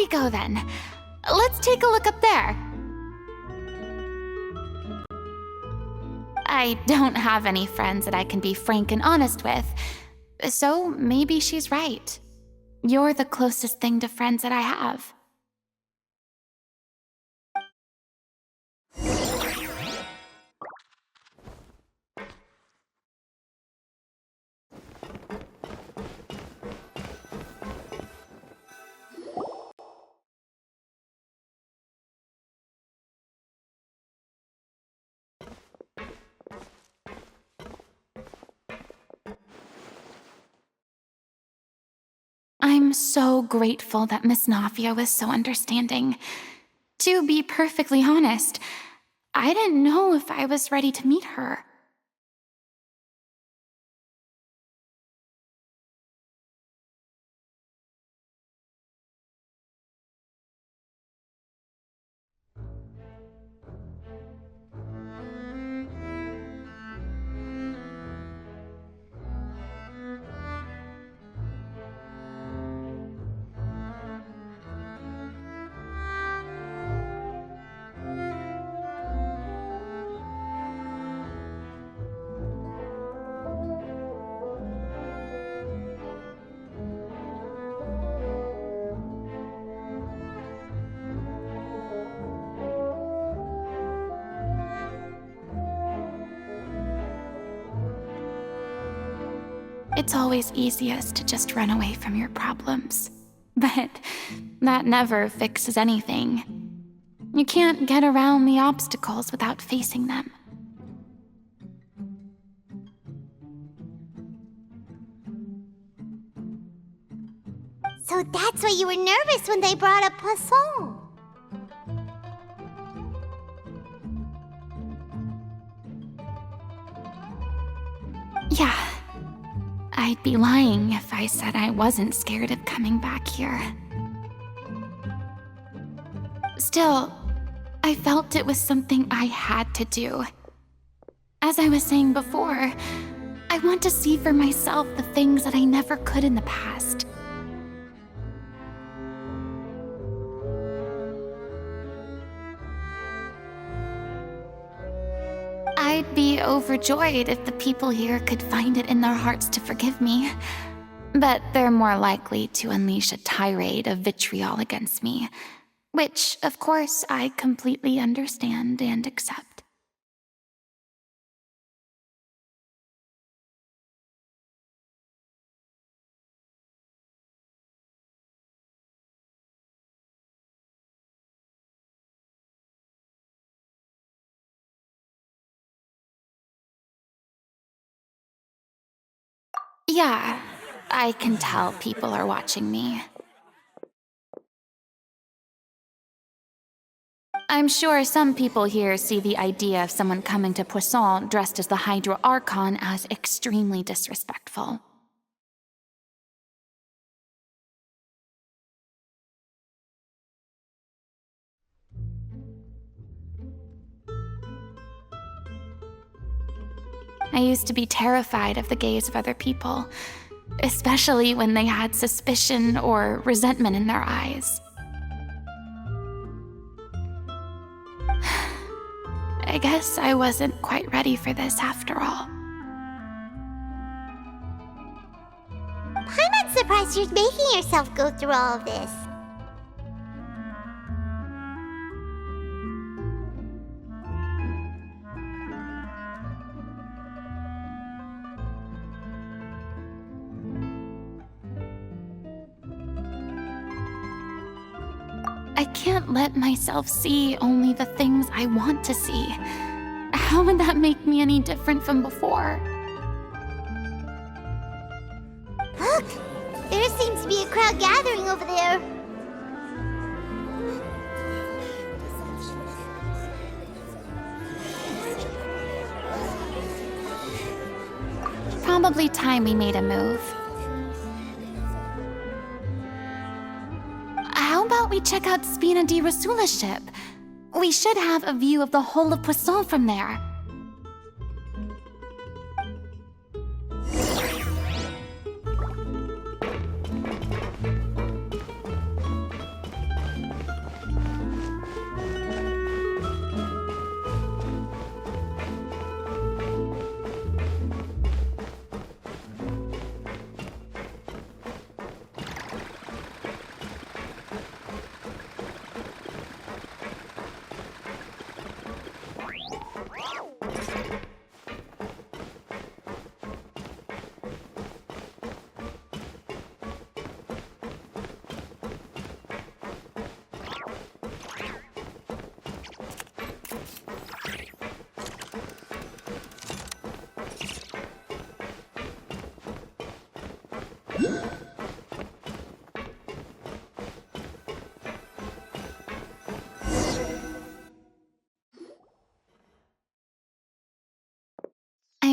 we go then. Let's take a look up there. I don't have any friends that I can be frank and honest with, so maybe she's right. You're the closest thing to friends that I have. I'm so grateful that Miss Nafia was so understanding. To be perfectly honest, I didn't know if I was ready to meet her. It's always easiest to just run away from your problems. But that never fixes anything. You can't get around the obstacles without facing them. So that's why you were nervous when they brought up Poisson. Yeah. I'd be lying if I said I wasn't scared of coming back here. Still, I felt it was something I had to do. As I was saying before, I want to see for myself the things that I never could in the past. I'd be overjoyed if the people here could find it in their hearts to forgive me. But they're more likely to unleash a tirade of vitriol against me, which, of course, I completely understand and accept. Yeah, I can tell people are watching me. I'm sure some people here see the idea of someone coming to Poisson dressed as the Hydro Archon as extremely disrespectful. I used to be terrified of the gaze of other people, especially when they had suspicion or resentment in their eyes. I guess I wasn't quite ready for this after all. I'm not surprised you're making yourself go through all of this. I can't let myself see only the things I want to see. How would that make me any different from before? Look! There seems to be a crowd gathering over there. Probably time we made a move. How about we check out Spina di Rasula's ship? We should have a view of the whole of Poisson from there.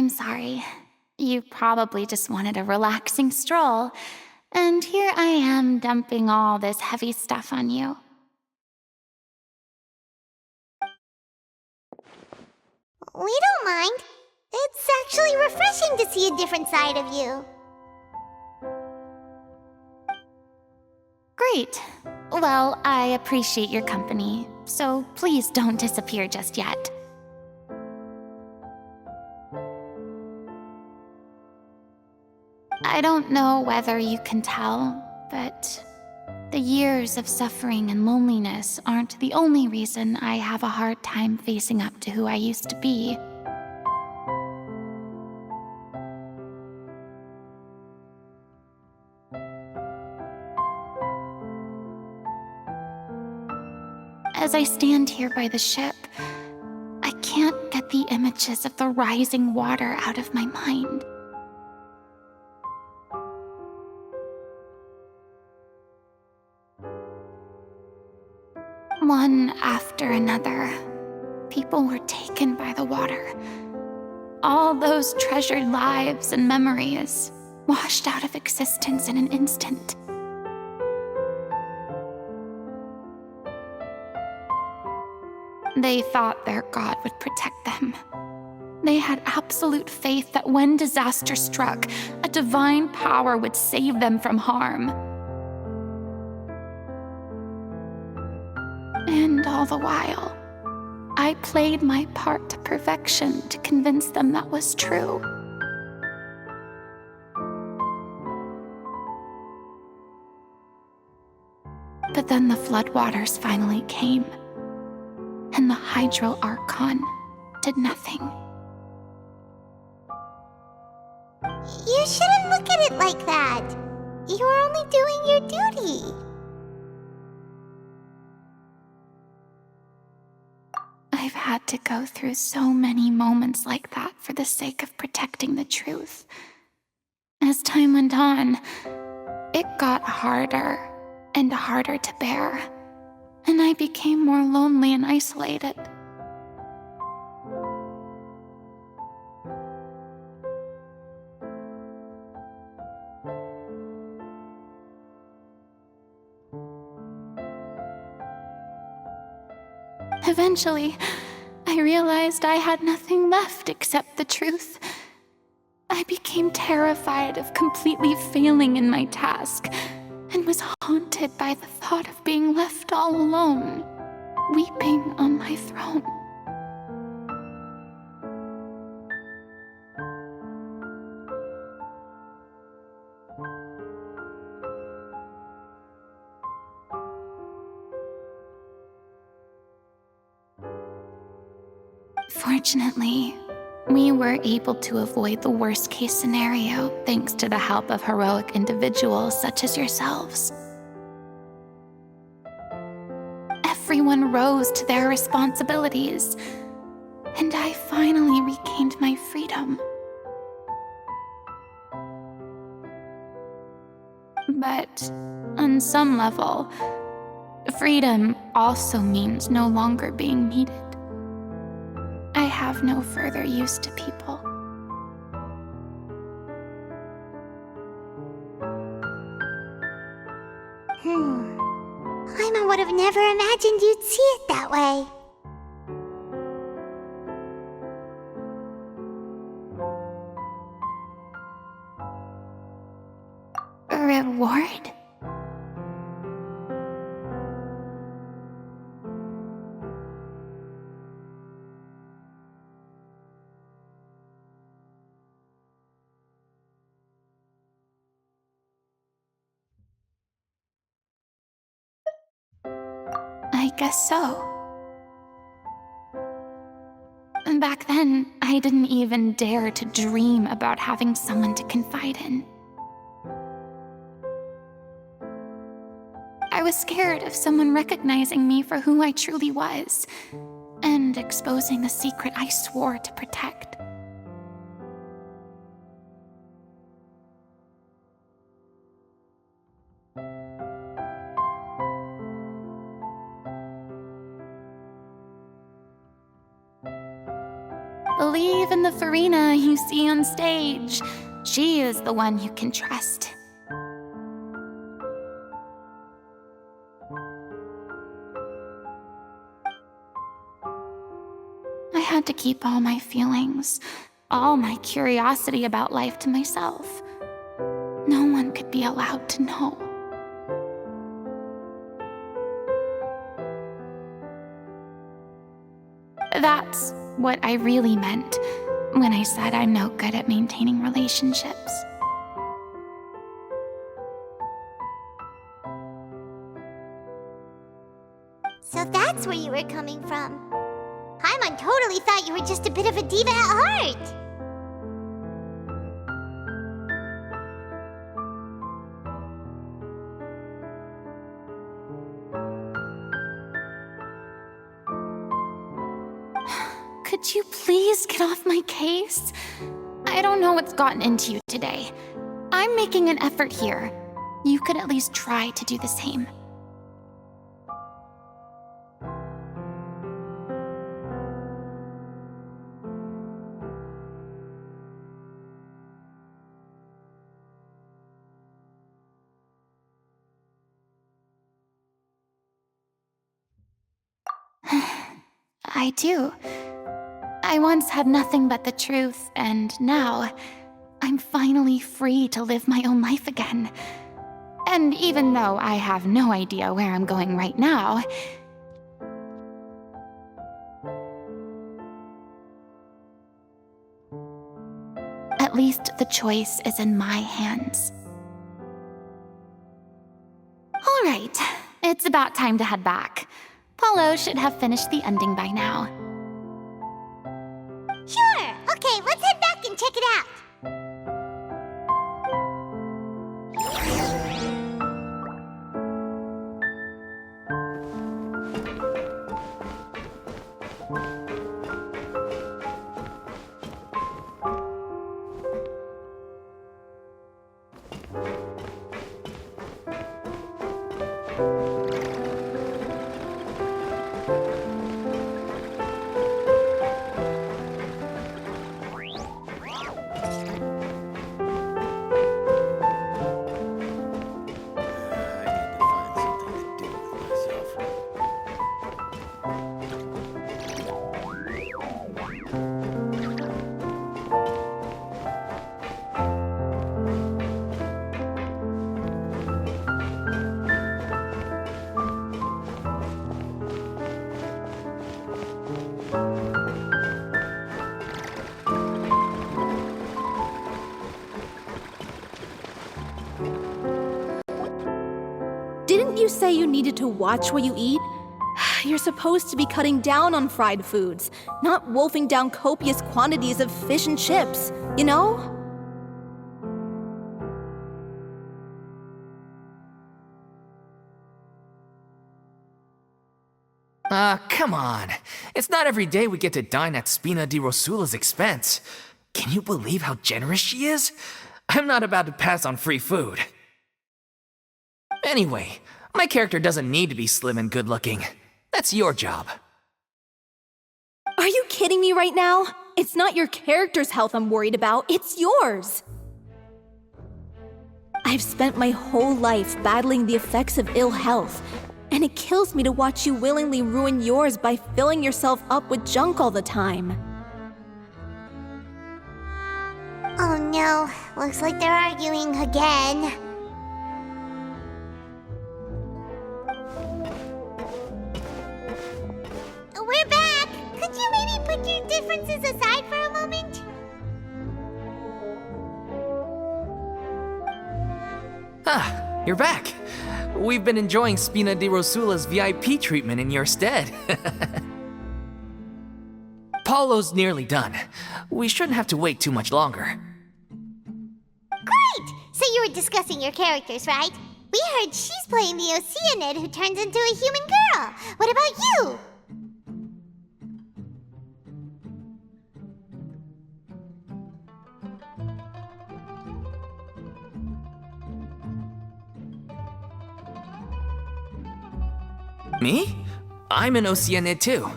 I'm sorry. You probably just wanted a relaxing stroll, and here I am dumping all this heavy stuff on you. We don't mind. It's actually refreshing to see a different side of you. Great. Well, I appreciate your company, so please don't disappear just yet. I don't know whether you can tell, but the years of suffering and loneliness aren't the only reason I have a hard time facing up to who I used to be. As I stand here by the ship, I can't get the images of the rising water out of my mind. One after another, people were taken by the water. All those treasured lives and memories washed out of existence in an instant. They thought their god would protect them. They had absolute faith that when disaster struck, a divine power would save them from harm. And all the while, I played my part to perfection to convince them that was true. But then the floodwaters finally came, and the Hydro Archon did nothing. You shouldn't look at it like that. You're only doing your duty. I've had to go through so many moments like that for the sake of protecting the truth. As time went on, it got harder and harder to bear, and I became more lonely and isolated. Eventually, I realized I had nothing left except the truth. I became terrified of completely failing in my task, and was haunted by the thought of being left all alone, weeping on my throne. Fortunately, we were able to avoid the worst-case scenario thanks to the help of heroic individuals such as yourselves. Everyone rose to their responsibilities, and I finally regained my freedom. But on some level, freedom also means no longer being needed. I have no further use to people. Paimon would have never imagined you'd see it that way. A reward? I guess so. Back then, I didn't even dare to dream about having someone to confide in. I was scared of someone recognizing me for who I truly was, and exposing the secret I swore to protect. Believe in the Farina you see on stage. She is the one you can trust. I had to keep all my feelings, all my curiosity about life to myself. No one could be allowed to know. That's what I really meant when I said I'm no good at maintaining relationships. So that's where you were coming from. Paimon totally thought you were just a bit of a diva at heart. Could you please get off my case? I don't know what's gotten into you today. I'm making an effort here. You could at least try to do the same. I do. I once had nothing but the truth, and now I'm finally free to live my own life again. And even though I have no idea where I'm going right now, at least the choice is in my hands. All right, it's about time to head back. Paulo should have finished the ending by now. Sure. Okay, let's head back and check it out. Didn't you say you needed to watch what you eat? You're supposed to be cutting down on fried foods, not wolfing down copious quantities of fish and chips, you know? Come on. It's not every day we get to dine at Spina di Rosula's expense. Can you believe how generous she is? I'm not about to pass on free food. Anyway, my character doesn't need to be slim and good-looking. That's your job. Are you kidding me right now? It's not your character's health I'm worried about, it's yours! I've spent my whole life battling the effects of ill health, and it kills me to watch you willingly ruin yours by filling yourself up with junk all the time. Oh no, looks like they're arguing again. We're back! Could you maybe put your differences aside for a moment? Ah, you're back. We've been enjoying Spina di Rosula's VIP treatment in your stead. Paulo's nearly done. We shouldn't have to wait too much longer. Great! So you were discussing your characters, right? We heard she's playing the Oceanid who turns into a human girl. What about you? Me? I'm an Oceanid too.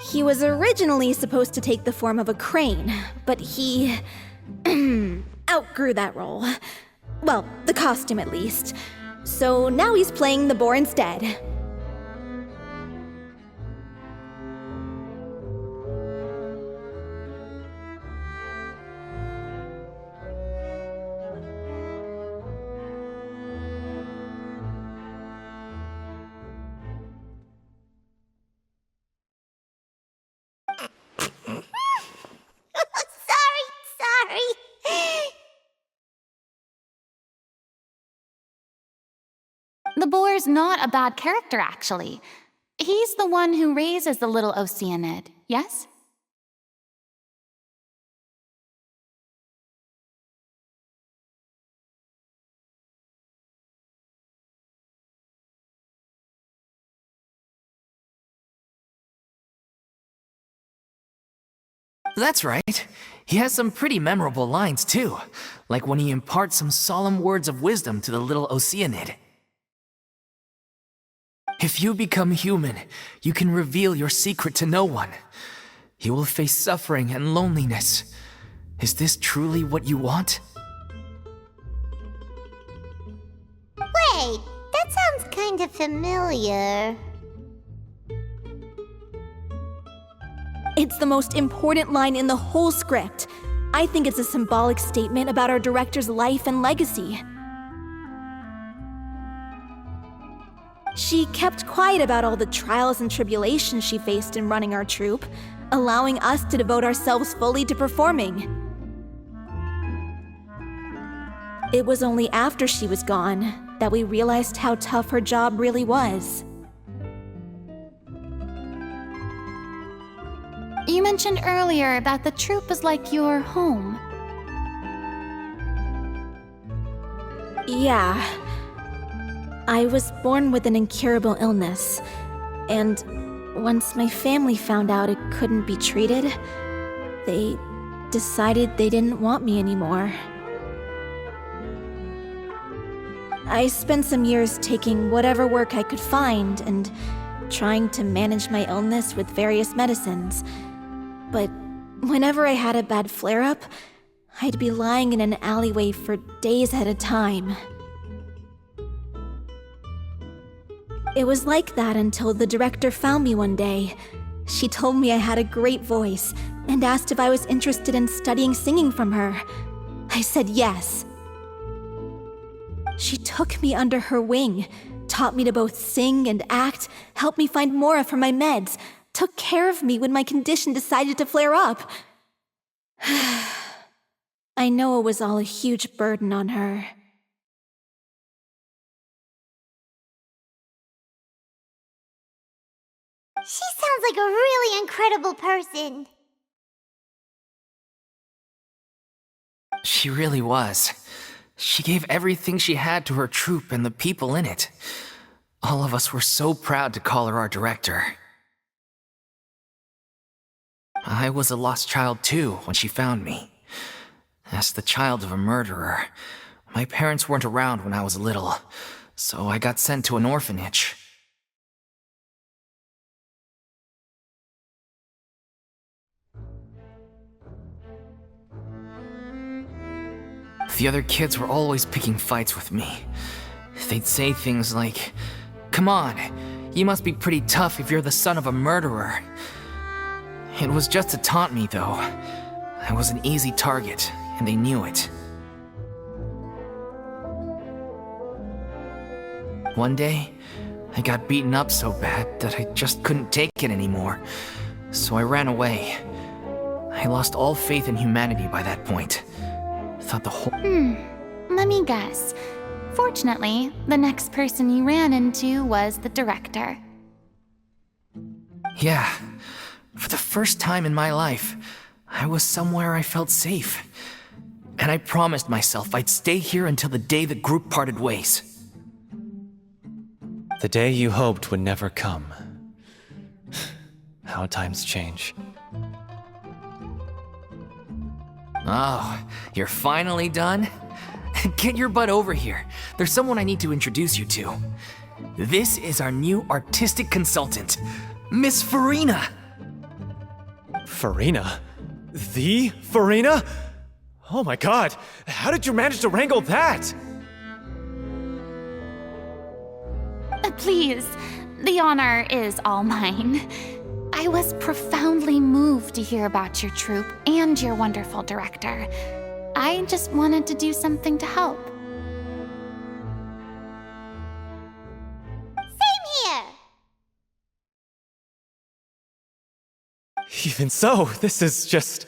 He was originally supposed to take the form of a crane, but he outgrew that role. Well, the costume at least. So now he's playing the boar instead. Sorry. The boar's not a bad character, actually. He's the one who raises the little Oceanid, yes? That's right. He has some pretty memorable lines, too. Like when he imparts some solemn words of wisdom to the little Oceanid. If you become human, you can reveal your secret to no one. You will face suffering and loneliness. Is this truly what you want? Wait, that sounds kind of familiar. It's the most important line in the whole script. I think it's a symbolic statement about our director's life and legacy. She kept quiet about all the trials and tribulations she faced in running our troupe, allowing us to devote ourselves fully to performing. It was only after she was gone that we realized how tough her job really was. You mentioned earlier that the troupe is like your home. Yeah. I was born with an incurable illness, and once my family found out it couldn't be treated, they decided they didn't want me anymore. I spent some years taking whatever work I could find and trying to manage my illness with various medicines. But whenever I had a bad flare-up, I'd be lying in an alleyway for days at a time. It was like that until the director found me one day. She told me I had a great voice and asked if I was interested in studying singing from her. I said yes. She took me under her wing, taught me to both sing and act, helped me find Mora for my meds, took care of me when my condition decided to flare up. I know it was all a huge burden on her. She sounds like a really incredible person. She really was. She gave everything she had to her troupe and the people in it. All of us were so proud to call her our director. I was a lost child too when she found me. As the child of a murderer, my parents weren't around when I was little, so I got sent to an orphanage. The other kids were always picking fights with me. They'd say things like, "Come on, you must be pretty tough if you're the son of a murderer." It was just to taunt me, though. I was an easy target, and they knew it. One day, I got beaten up so bad that I just couldn't take it anymore, so I ran away. I lost all faith in humanity by that point. Thought the whole— Let me guess. Fortunately, the next person you ran into was the director. Yeah. For the first time in my life, I was somewhere I felt safe. And I promised myself I'd stay here until the day the group parted ways. The day you hoped would never come. How times change. Oh, you're finally done? Get your butt over here. There's someone I need to introduce you to. This is our new artistic consultant, Miss Farina. Farina? The Farina? Oh my god, how did you manage to wrangle that? Please, the honor is all mine. I was profoundly moved to hear about your troupe and your wonderful director. I just wanted to do something to help. Same here! Even so, this is just...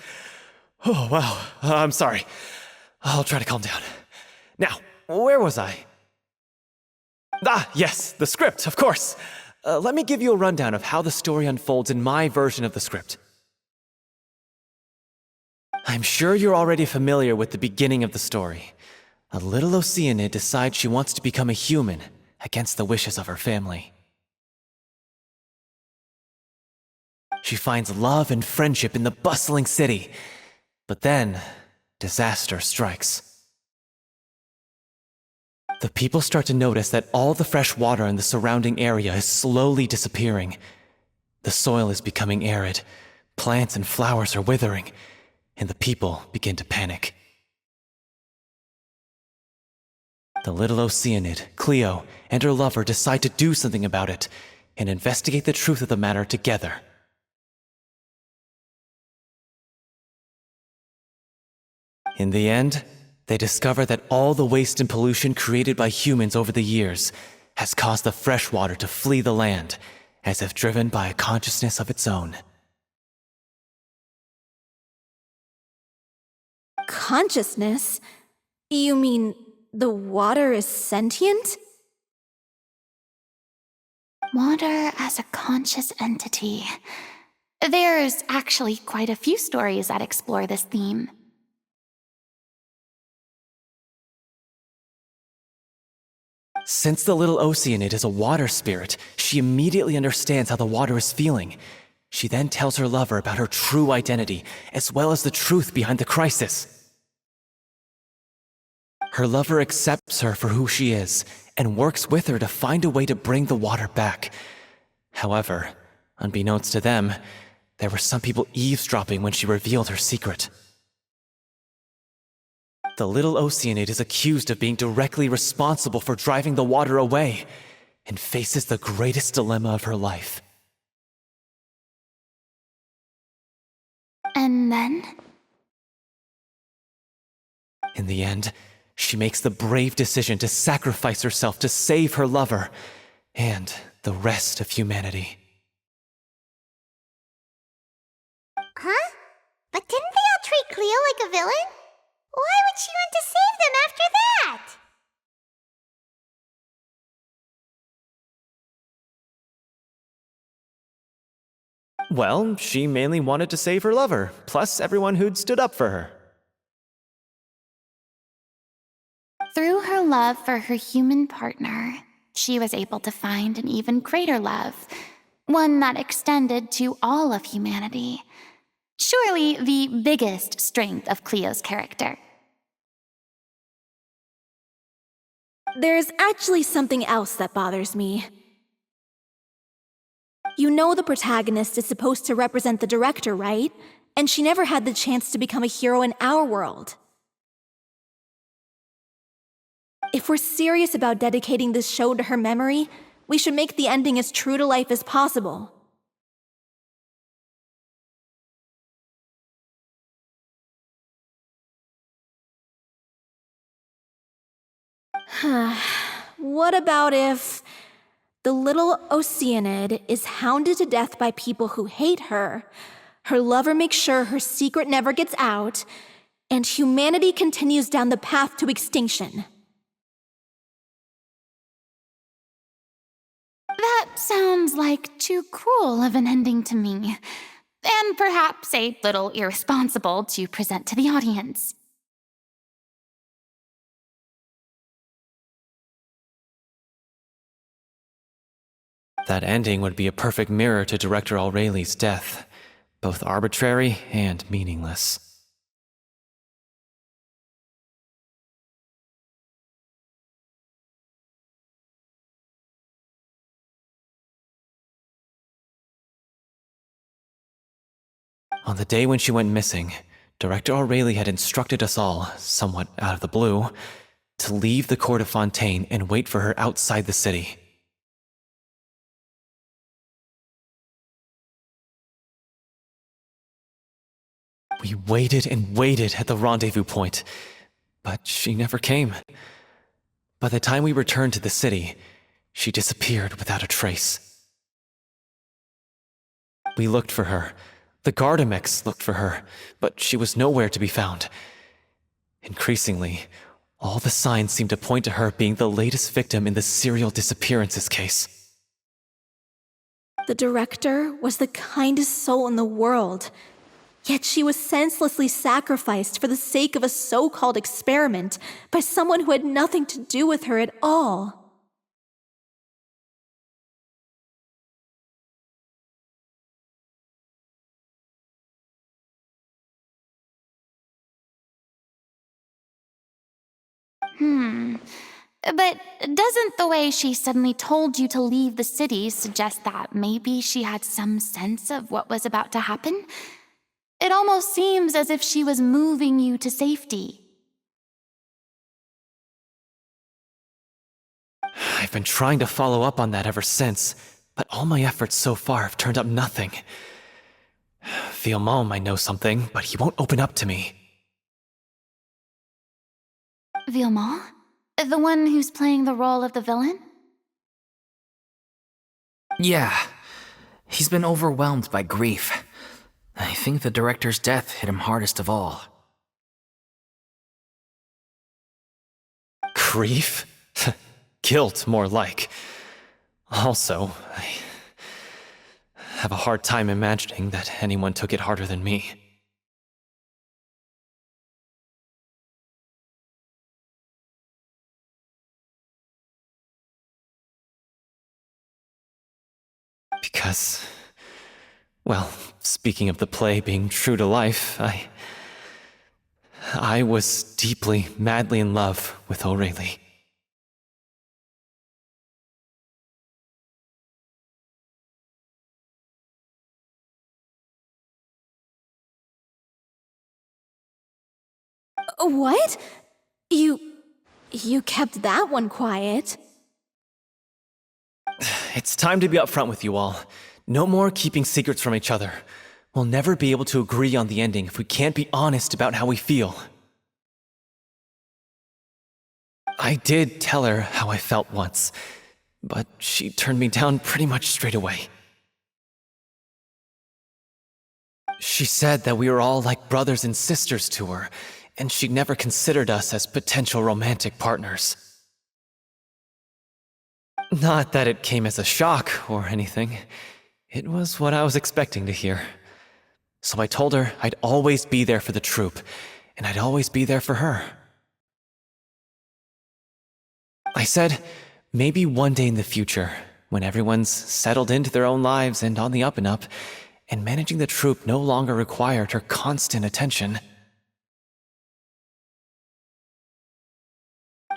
Oh, wow. I'm sorry. I'll try to calm down. Now, where was I? Ah, yes, the script, of course. Let me give you a rundown of how the story unfolds in my version of the script. I'm sure you're already familiar with the beginning of the story. A little Oceanid decides she wants to become a human against the wishes of her family. She finds love and friendship in the bustling city, but then disaster strikes. The people start to notice that all the fresh water in the surrounding area is slowly disappearing. The soil is becoming arid, plants and flowers are withering, and the people begin to panic. The little Oceanid, Cleo, and her lover decide to do something about it and investigate the truth of the matter together. In the end, they discover that all the waste and pollution created by humans over the years has caused the fresh water to flee the land, as if driven by a consciousness of its own. Consciousness? You mean the water is sentient? Water as a conscious entity. There's actually quite a few stories that explore this theme. Since the little Oceanid is a water spirit, she immediately understands how the water is feeling. She then tells her lover about her true identity, as well as the truth behind the crisis. Her lover accepts her for who she is, and works with her to find a way to bring the water back. However, unbeknownst to them, there were some people eavesdropping when she revealed her secret. The little Oceanid is accused of being directly responsible for driving the water away, and faces the greatest dilemma of her life. And then? In the end, she makes the brave decision to sacrifice herself to save her lover and the rest of humanity. Huh? But didn't they all treat Cleo like a villain? Why would she want to save them after that? Well, she mainly wanted to save her lover, plus everyone who'd stood up for her. Through her love for her human partner, she was able to find an even greater love, one that extended to all of humanity. Surely the biggest strength of Cleo's character. There's actually something else that bothers me. You know the protagonist is supposed to represent the director, right? And she never had the chance to become a hero in our world. If we're serious about dedicating this show to her memory, we should make the ending as true to life as possible. What about if the little Oceanid is hounded to death by people who hate her, her lover makes sure her secret never gets out, and humanity continues down the path to extinction? That sounds like too cruel of an ending to me, and perhaps a little irresponsible to present to the audience. That ending would be a perfect mirror to Director Aureli's death, both arbitrary and meaningless. On the day when she went missing, Director Aurelie had instructed us all, somewhat out of the blue, to leave the court of Fontaine and wait for her outside the city. We waited and waited at the rendezvous point, but she never came. By the time we returned to the city, she disappeared without a trace. We looked for her. The Gardamex looked for her, but she was nowhere to be found. Increasingly, all the signs seemed to point to her being the latest victim in the serial disappearances case. The director was the kindest soul in the world, yet she was senselessly sacrificed for the sake of a so-called experiment by someone who had nothing to do with her at all. But doesn't the way she suddenly told you to leave the city suggest that maybe she had some sense of what was about to happen? It almost seems as if she was moving you to safety. I've been trying to follow up on that ever since, but all my efforts so far have turned up nothing. Villemont might know something, but he won't open up to me. Villemont? The one who's playing the role of the villain? Yeah, he's been overwhelmed by grief. I think the director's death hit him hardest of all. Grief? Guilt, more like. Also, I have a hard time imagining that anyone took it harder than me. Because, well, speaking of the play being true to life, I was deeply, madly in love with Aurelie. What? You kept that one quiet. It's time to be upfront with you all. No more keeping secrets from each other. We'll never be able to agree on the ending if we can't be honest about how we feel. I did tell her how I felt once, but she turned me down pretty much straight away. She said that we were all like brothers and sisters to her, and she'd never considered us as potential romantic partners. Not that it came as a shock or anything. It was what I was expecting to hear. So I told her I'd always be there for the troupe, and I'd always be there for her. I said, maybe one day in the future, when everyone's settled into their own lives and on the up and up, and managing the troupe no longer required her constant attention.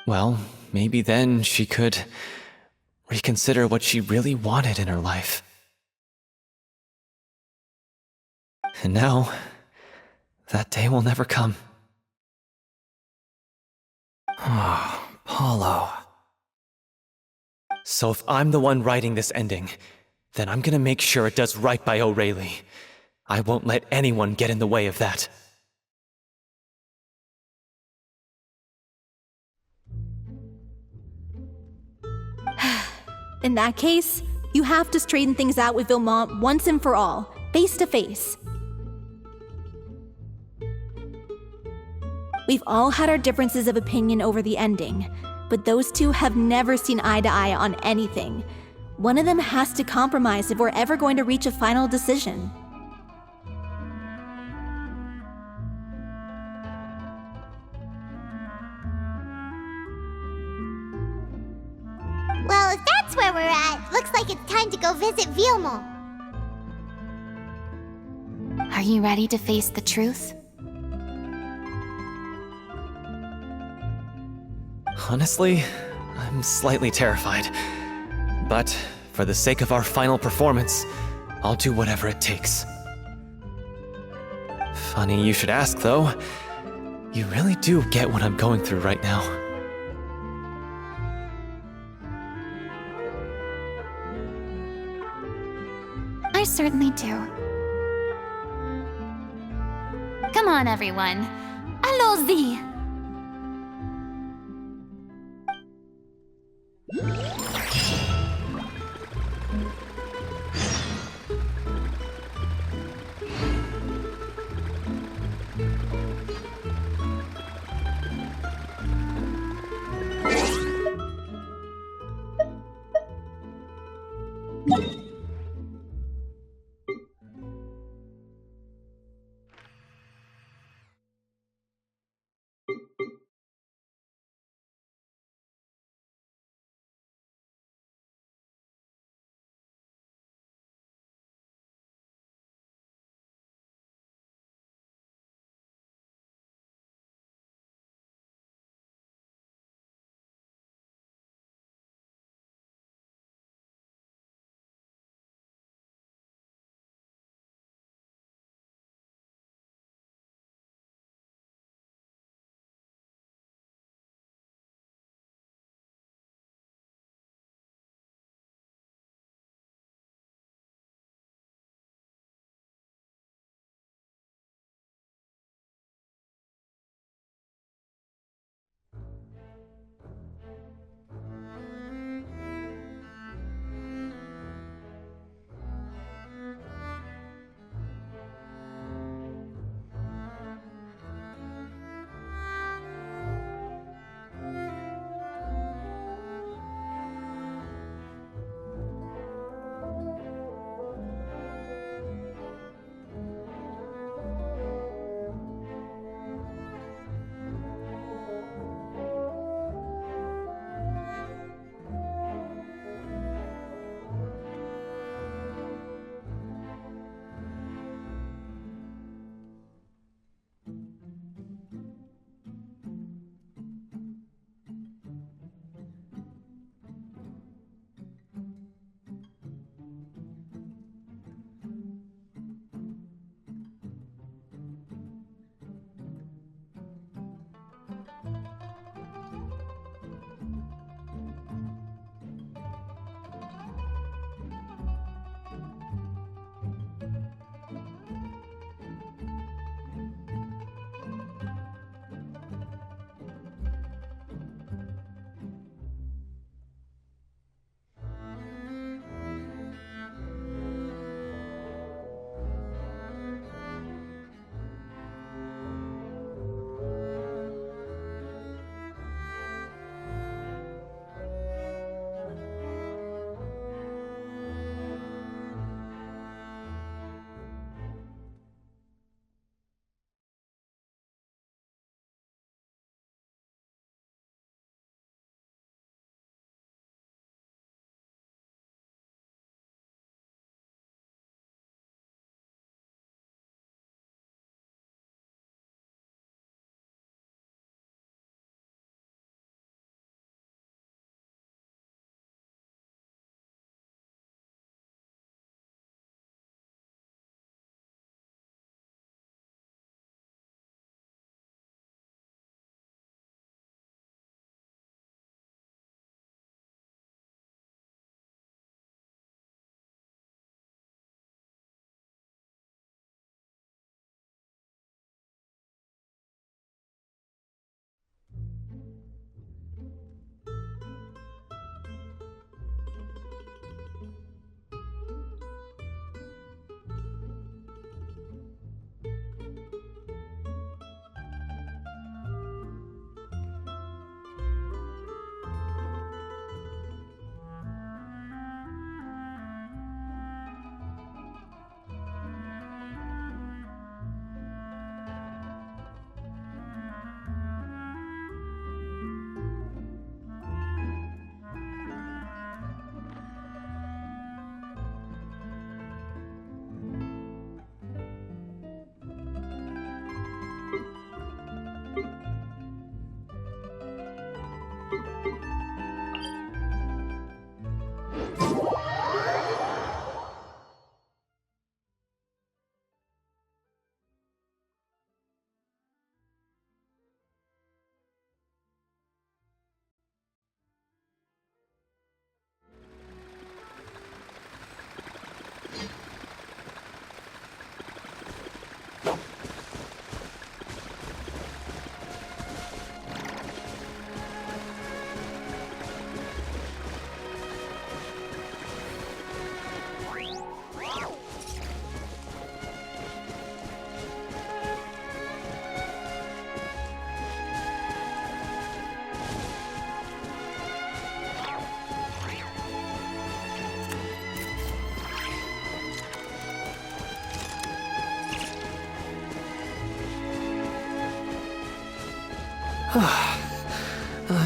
Well, maybe then she could reconsider what she really wanted in her life. And now, that day will never come. Oh, Paulo. So if I'm the one writing this ending, then I'm gonna make sure it does right by Aurelie. I won't let anyone get in the way of that. In that case, you have to straighten things out with Villemont once and for all, face to face. We've all had our differences of opinion over the ending, but those two have never seen eye to eye on anything. One of them has to compromise if we're ever going to reach a final decision. Well, if that's where we're at, looks like it's time to go visit Villemont. Are you ready to face the truth? Honestly, I'm slightly terrified. But for the sake of our final performance, I'll do whatever it takes. Funny you should ask, though. You really do get what I'm going through right now. I certainly do. Come on, everyone. Allons-y!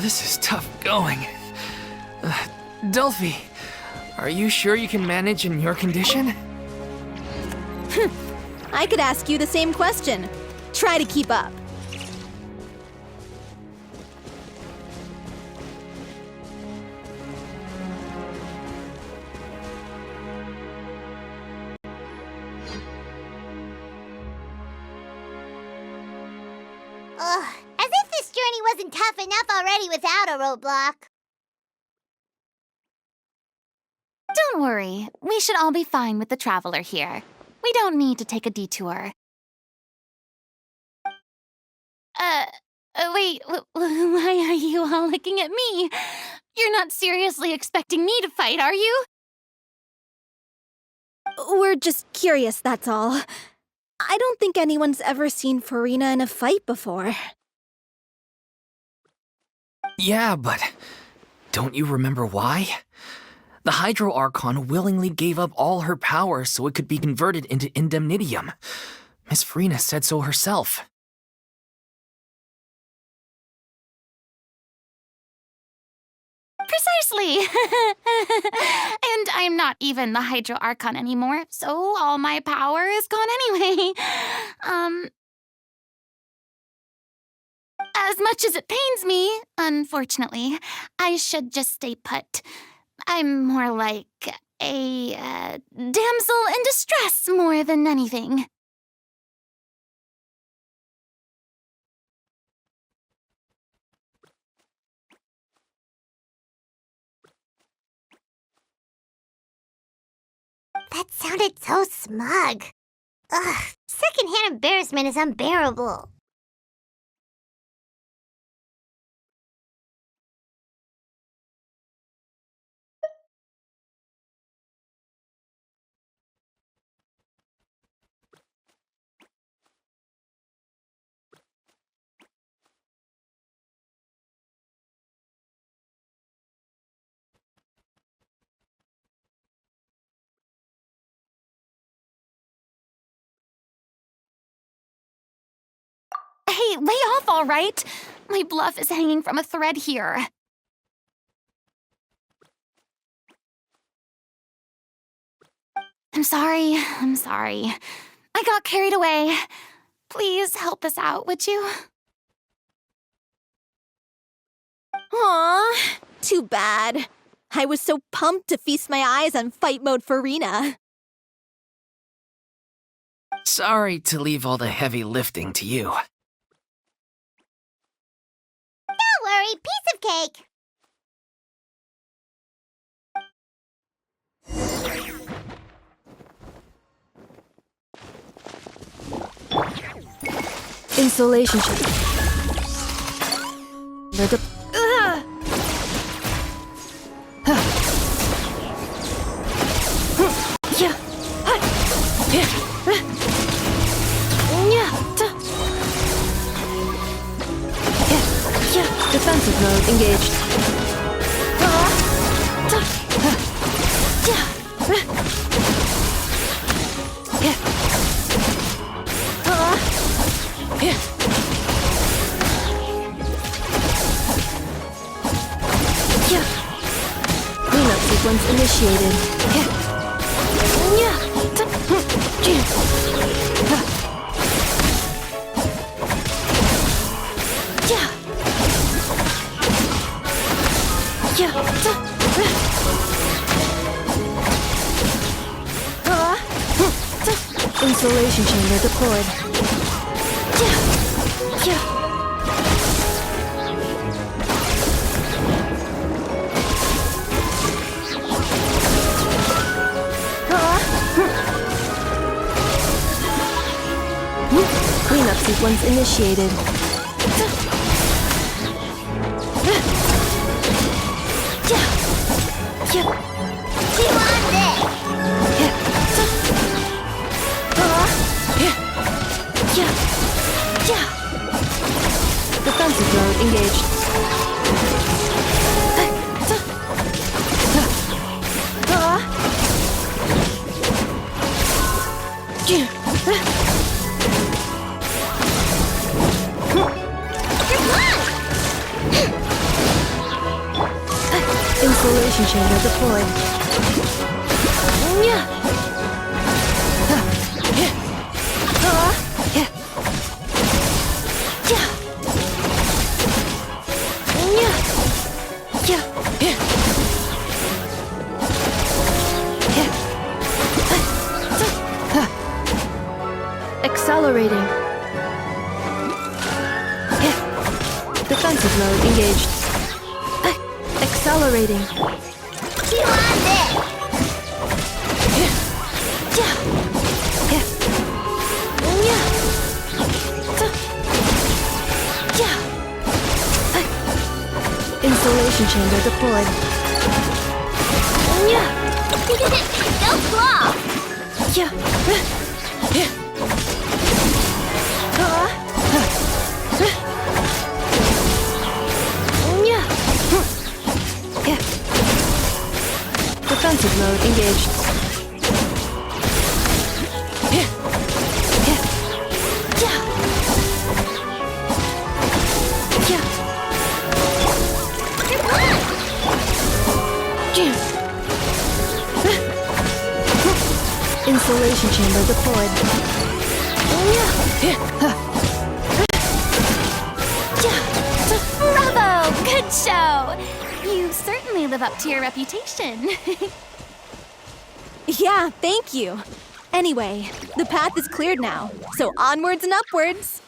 This is tough going. Delphi, are you sure you can manage in your condition? I could ask you the same question. Try to keep up. Ugh, as if this journey wasn't tough enough already without a roadblock. Don't worry, we should all be fine with the traveler here. We don't need to take a detour. Wait, why are you all looking at me? You're not seriously expecting me to fight, are you? We're just curious, that's all. I don't think anyone's ever seen Farina in a fight before. Yeah, but don't you remember why? The Hydro Archon willingly gave up all her power so it could be converted into indemnitium. Miss Farina said so herself. Precisely! And I'm not even the Hydro Archon anymore, so all my power is gone anyway. As much as it pains me, unfortunately, I should just stay put. I'm more like a damsel in distress more than anything. That sounded so smug. Ugh, secondhand embarrassment is unbearable. Hey, lay off, all right? My bluff is hanging from a thread here. I'm sorry. I got carried away. Please help us out, would you? Aw, too bad. I was so pumped to feast my eyes on fight mode Farina. Sorry to leave all the heavy lifting to you. Don't worry, piece of cake. Installation sheet. Defensive mode engaged. Cleanup sequence initiated. Insulation chamber deployed. Cleanup sequence initiated. You want this? Defensive mode engaged. You're blocked! chamber deployed. Accelerating. Defensive mode engaged. Accelerating. You on this? Installation chamber deployed. Go claw! Defensive mode engaged. Installation chamber deployed. Bravo! Good show! You certainly live up to your reputation. Yeah, thank you. Anyway, the path is cleared now, so onwards and upwards.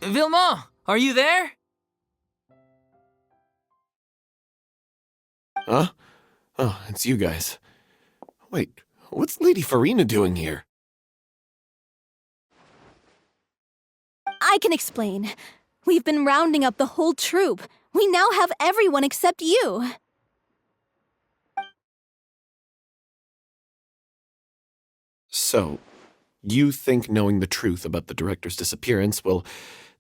Vilma, are you there? Huh? Oh, it's you guys. Wait, what's Lady Farina doing here? I can explain. We've been rounding up the whole troop. We now have everyone except you. So, you think knowing the truth about the director's disappearance will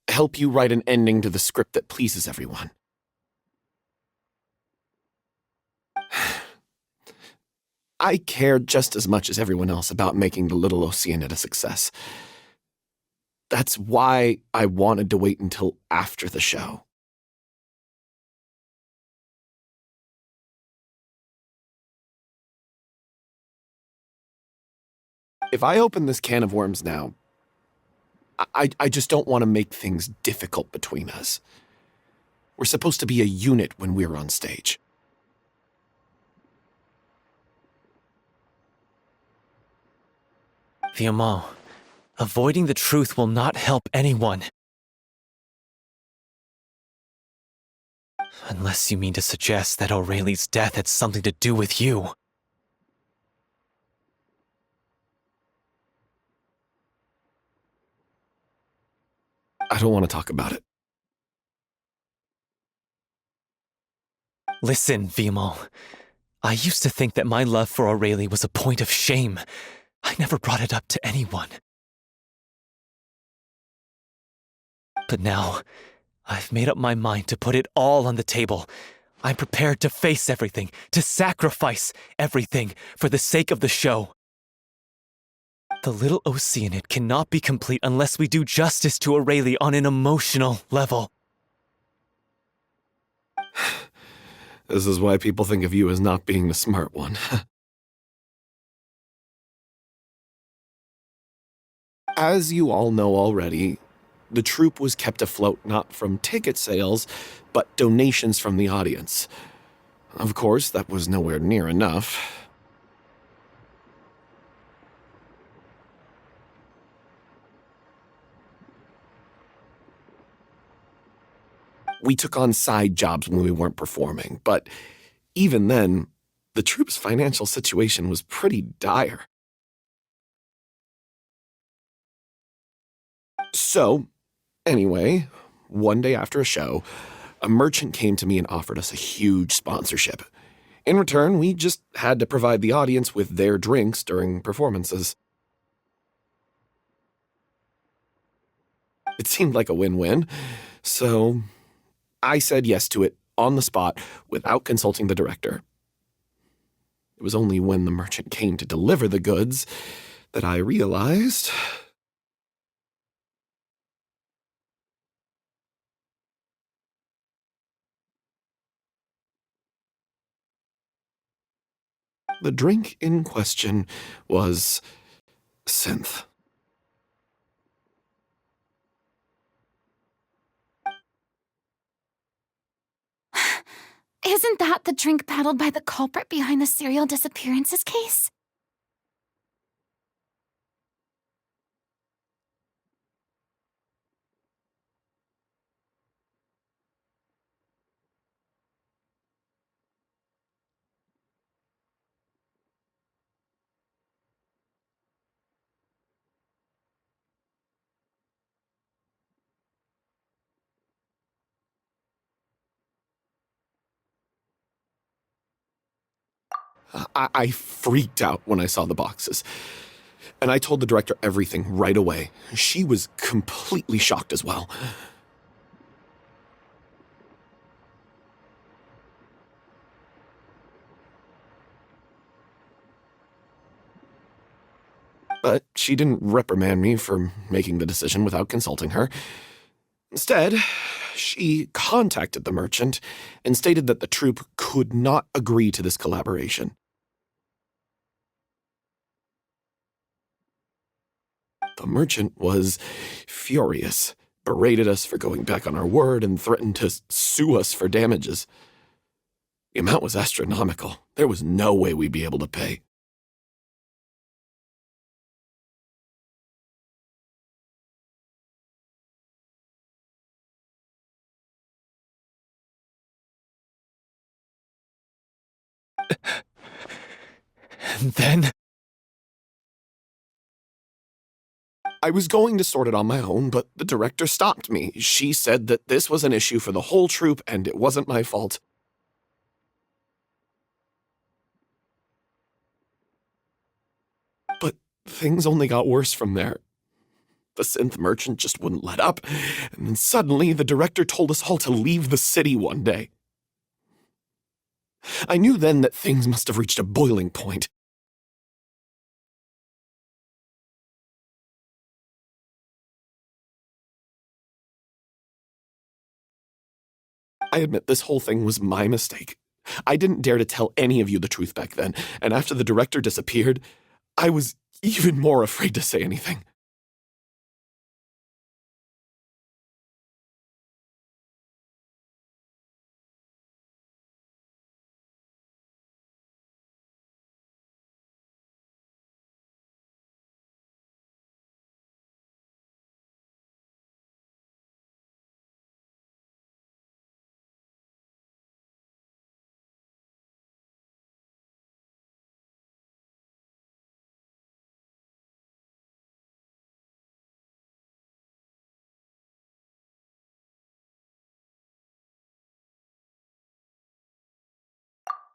help you write an ending to the script that pleases everyone? I care just as much as everyone else about making the Little Oceanid a success. That's why I wanted to wait until after the show. If I open this can of worms now, I just don't want to make things difficult between us. We're supposed to be a unit when we're on stage. Vilma, avoiding the truth will not help anyone. Unless you mean to suggest that Aurelie's death had something to do with you. I don't want to talk about it. Listen, Vilma. I used to think that my love for Aurelie was a point of shame. I never brought it up to anyone. But now, I've made up my mind to put it all on the table. I'm prepared to face everything, to sacrifice everything for the sake of the show. The Little Oceanid cannot be complete unless we do justice to Aurelie on an emotional level. This is why people think of you as not being the smart one. As you all know already, the troupe was kept afloat not from ticket sales, but donations from the audience. Of course, that was nowhere near enough. We took on side jobs when we weren't performing, but even then, the troupe's financial situation was pretty dire. So, anyway, one day after a show, a merchant came to me and offered us a huge sponsorship. In return, we just had to provide the audience with their drinks during performances. It seemed like a win-win, so I said yes to it on the spot without consulting the director. It was only when the merchant came to deliver the goods that I realized... The drink in question was synth. Isn't that the drink peddled by the culprit behind the serial disappearances case? I freaked out when I saw the boxes. And I told the director everything right away. She was completely shocked as well. But she didn't reprimand me for making the decision without consulting her. Instead, she contacted the merchant and stated that the troupe could not agree to this collaboration. The merchant was furious, berated us for going back on our word, and threatened to sue us for damages. The amount was astronomical. There was no way we'd be able to pay. And then... I was going to sort it on my own, but the director stopped me. She said that this was an issue for the whole troupe and it wasn't my fault. But things only got worse from there. The synth merchant just wouldn't let up, and then suddenly the director told us all to leave the city one day. I knew then that things must have reached a boiling point. I admit this whole thing was my mistake. I didn't dare to tell any of you the truth back then, and after the director disappeared, I was even more afraid to say anything.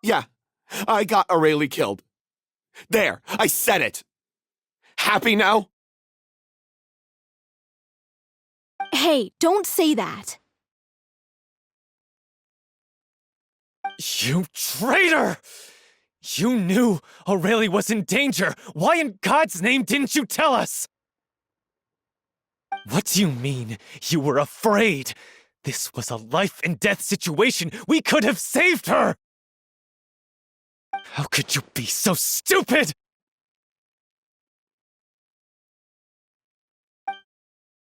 Yeah, I got Aurelie killed. There, I said it. Happy now? Hey, don't say that. You traitor! You knew Aurelie was in danger. Why in God's name didn't you tell us? What do you mean, you were afraid? This was a life and death situation. We could have saved her! How could you be so stupid?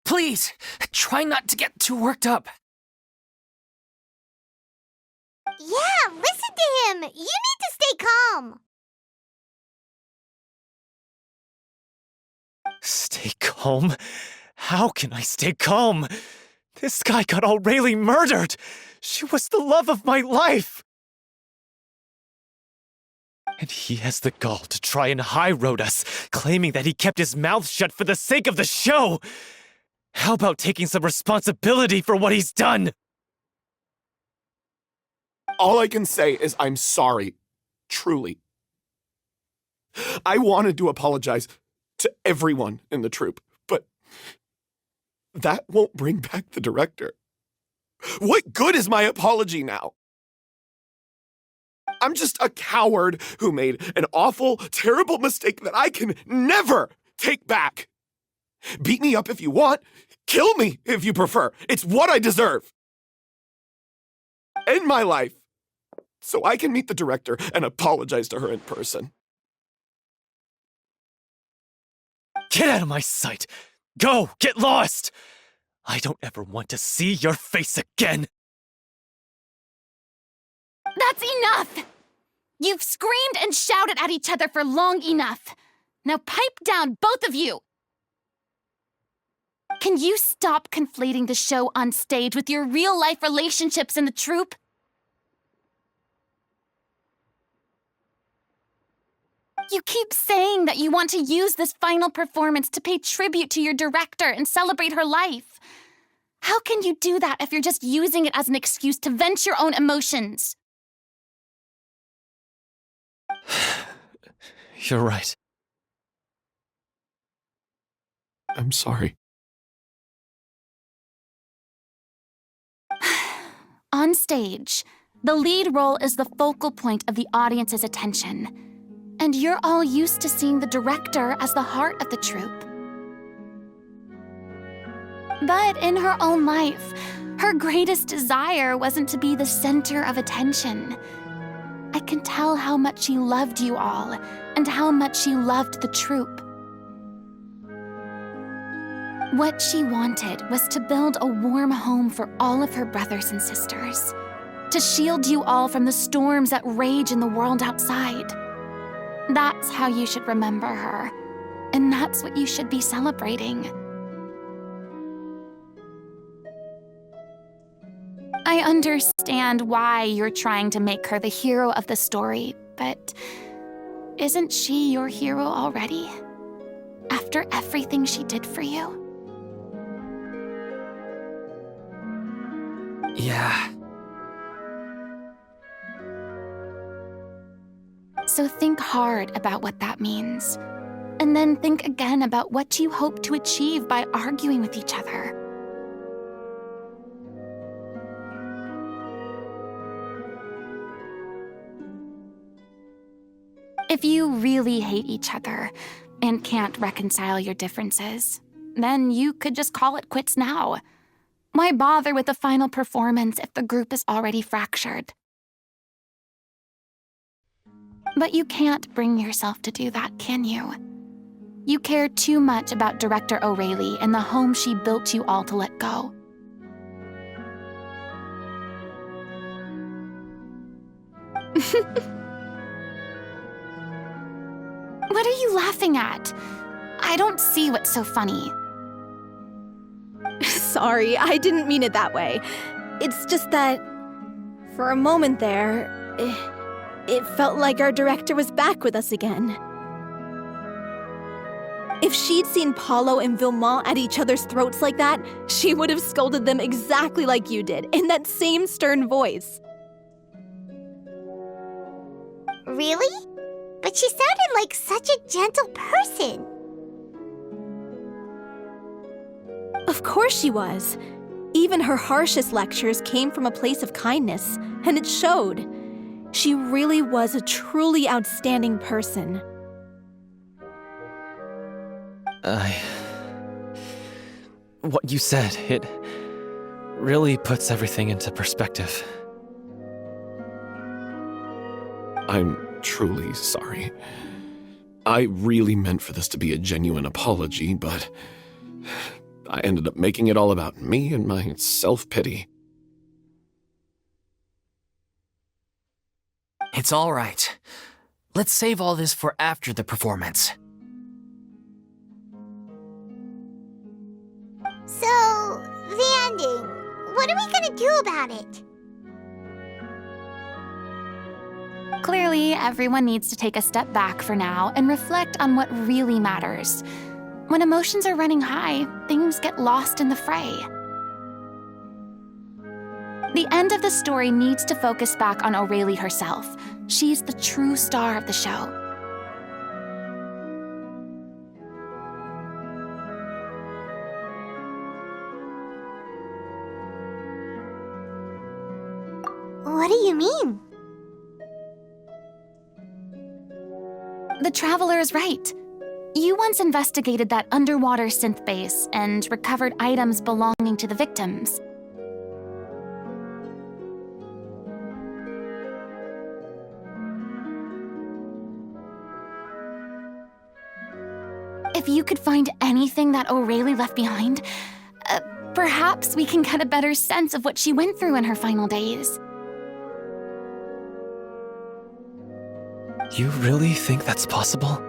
Please, try not to get too worked up. Yeah, listen to him! You need to stay calm! Stay calm? How can I stay calm? This guy got Aurelie murdered! She was the love of my life! And he has the gall to try and high-road us, claiming that he kept his mouth shut for the sake of the show! How about taking some responsibility for what he's done? All I can say is I'm sorry. Truly. I wanted to apologize to everyone in the troupe, but that won't bring back the director. What good is my apology now? I'm just a coward who made an awful, terrible mistake that I can never take back. Beat me up if you want. Kill me if you prefer. It's what I deserve. End my life so I can meet the director and apologize to her in person. Get out of my sight! Go! Get lost! I don't ever want to see your face again! That's enough! You've screamed and shouted at each other for long enough. Now pipe down, both of you! Can you stop conflating the show on stage with your real-life relationships in the troupe? You keep saying that you want to use this final performance to pay tribute to your director and celebrate her life. How can you do that if you're just using it as an excuse to vent your own emotions? You're right. I'm sorry. On stage, the lead role is the focal point of the audience's attention. And you're all used to seeing the director as the heart of the troupe. But in her own life, her greatest desire wasn't to be the center of attention. I can tell how much she loved you all, and how much she loved the troupe. What she wanted was to build a warm home for all of her brothers and sisters, to shield you all from the storms that rage in the world outside. That's how you should remember her, and that's what you should be celebrating. I understand why you're trying to make her the hero of the story, but isn't she your hero already? After everything she did for you? Yeah. So think hard about what that means. And then think again about what you hope to achieve by arguing with each other. If you really hate each other and can't reconcile your differences, then you could just call it quits now. Why bother with the final performance if the group is already fractured? But you can't bring yourself to do that, can you? You care too much about Director Aurelie and the home she built you all to let go. What are you laughing at? I don't see what's so funny. Sorry, I didn't mean it that way. It's just that, for a moment there, it felt like our director was back with us again. If she'd seen Paulo and Villemont at each other's throats like that, she would have scolded them exactly like you did, in that same stern voice. Really? But she sounded like such a gentle person. Of course she was. Even her harshest lectures came from a place of kindness, and it showed. She really was a truly outstanding person. What you said, it really puts everything into perspective. I'm truly sorry. I really meant for this to be a genuine apology, but I ended up making it all about me and my self-pity. It's all right. Let's save all this for after the performance. So, the ending. What are we gonna do about it? Clearly, everyone needs to take a step back for now and reflect on what really matters. When emotions are running high, things get lost in the fray. The end of the story needs to focus back on Aurelie herself. She's the true star of the show. What do you mean? The Traveler is right. You once investigated that underwater synth base and recovered items belonging to the victims. If you could find anything that Aurelie left behind, perhaps we can get a better sense of what she went through in her final days. You really think that's possible?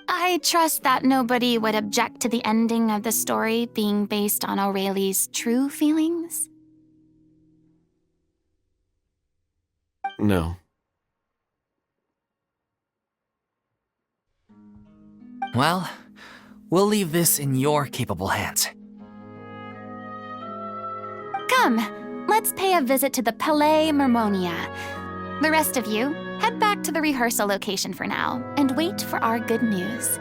I trust that nobody would object to the ending of the story being based on Aurelie's true feelings. No. Well, we'll leave this in your capable hands. Come, let's pay a visit to the Palais Mermonia. The rest of you, head back to the rehearsal location for now and wait for our good news.